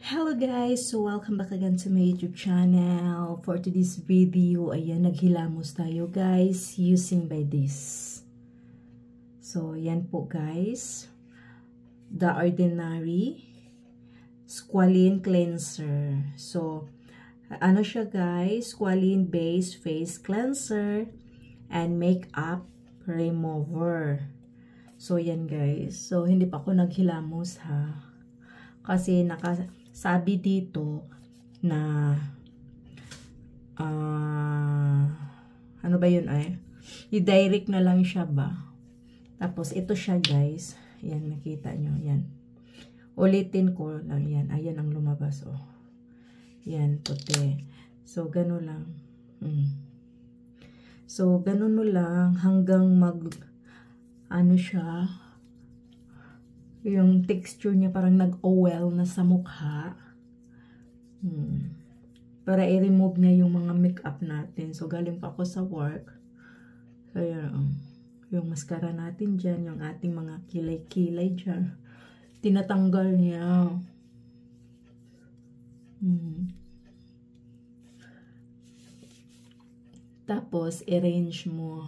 Hello guys! So welcome back again to my YouTube channel. For today's video, ayan, naghilamos tayo guys using by this. So ayan po guys, The Ordinary Squalene Cleanser. So ano siya guys, squalene based face cleanser and makeup remover. So yan guys, so hindi pa ako naghilamos ha. Kasi nakasabi dito na ano ba yun ay? I-direct na lang siya ba? Tapos ito siya guys. Yan, nakita nyo. Yan. Ulitin ko lang yan. Ayan ang lumabas oh. Yan, puti. So, gano'n lang. So, gano'n mo lang hanggang ano siya, yung texture niya parang nag-oil na sa mukha. Para i-remove niya yung mga makeup natin. So, galing pa ako sa work. So, yung mascara natin dyan, yung ating mga kilay-kilay dyan, tinatanggal niya. Tapos, arrange mo.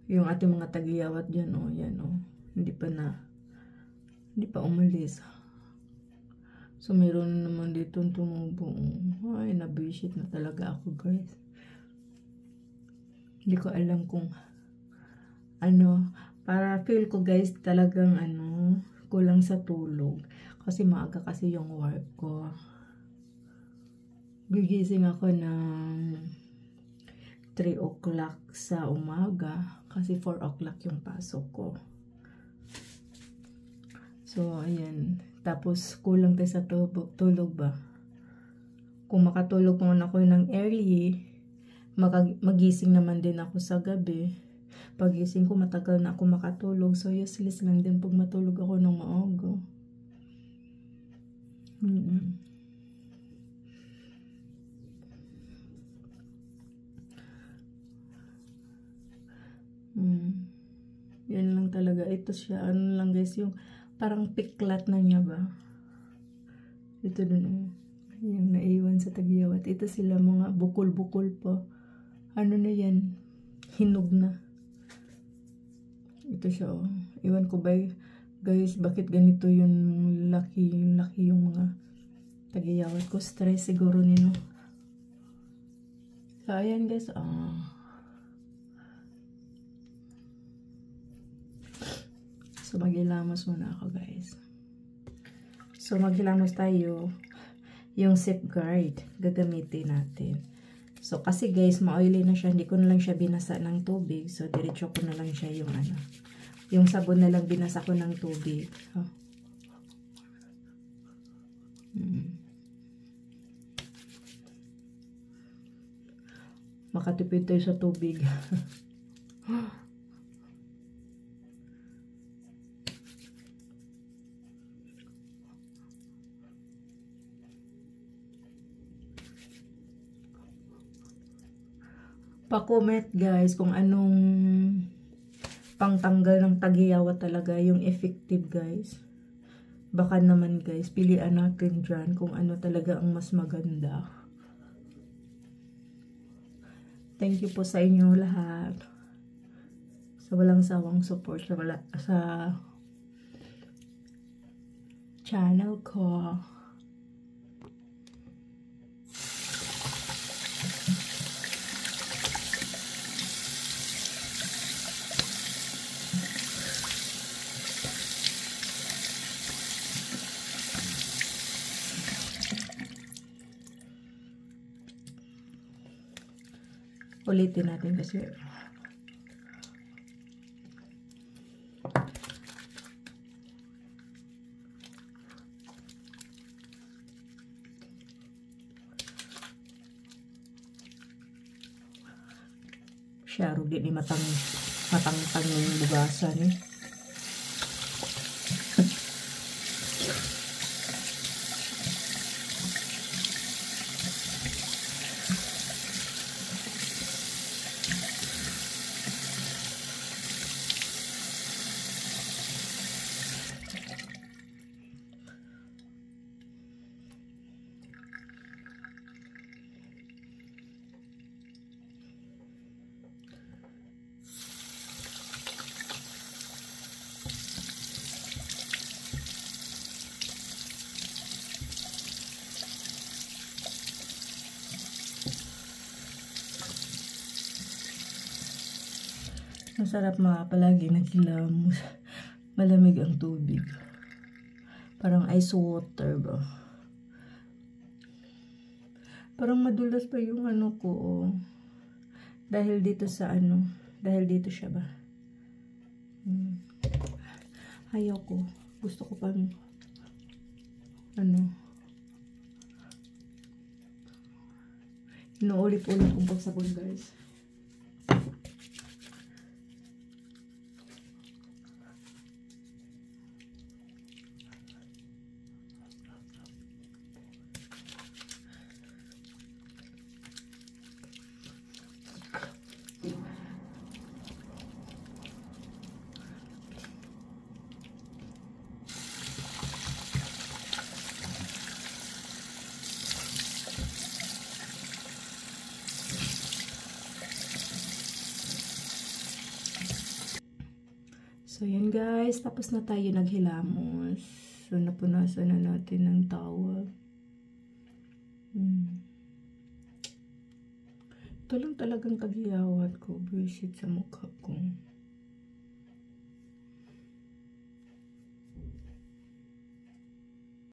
Yung ating mga tagiyawat dyan, oh, yan, oh. Hindi pa umalis. So, meron naman dito tumubo. Ay, nabisit na talaga ako, guys. Hindi ko alam kung ano, para feel ko, guys, talagang kulang sa tulog. Kasi maaga kasi yung work ko. Gigising ako ng 3 o'clock sa umaga kasi 4 o'clock yung pasok ko. So, ayan. Tapos, kulang tayo sa tulog ba? Kung makatulog muna ako ng early, magising naman din ako sa gabi. Pagising ko, matagal na ako makatulog. So, useless lang din pag matulog ako ng maaga. Yan lang talaga. Ito siya. Ano lang guys, yung parang piklat na niya ba? Ito dun. Yung naiwan sa tagiyawat. Ito sila mga bukol-bukol pa. Ano na yan? Hinog na. Ito siya oh. Iwan ko ba guys, bakit ganito yung laki yung mga tagiyawat ko. Stress siguro nino. So ayan guys. So, maghilamos muna ako, guys. So, maghilamos tayo. Yung safeguard, gagamitin natin. So, kasi guys, ma-oily na siya. Hindi ko na lang siya binasa ng tubig. So, diretso ko na lang siya yung yung sabon na lang binasa ko ng tubig. Oh. Makatipid tayo sa tubig. Pa-comment guys kung anong pangtanggal ng tagiyawat talaga yung effective guys. Baka naman guys, pilian natin dyan kung ano talaga ang mas maganda. Thank you po sa inyo lahat. Sa walang sawang support sa channel ko. Ulitin natin kasi siya rugi ni matang yung bugasan eh. Masarap mga palagi naghilamos. Malamig ang tubig. Parang ice water ba? Parang madulas pa yung ano ko. Oh. Dahil dito sa ano. Dahil dito siya ba? Ayaw ko. Gusto ko pang ano. Inuulit-ulit kong pagsabon guys. So, yan guys. Tapos na tayo naghilamos. So, napunasan na natin ng towel. Ito lang talagang tagyawat ko. Visit sa mukha ko.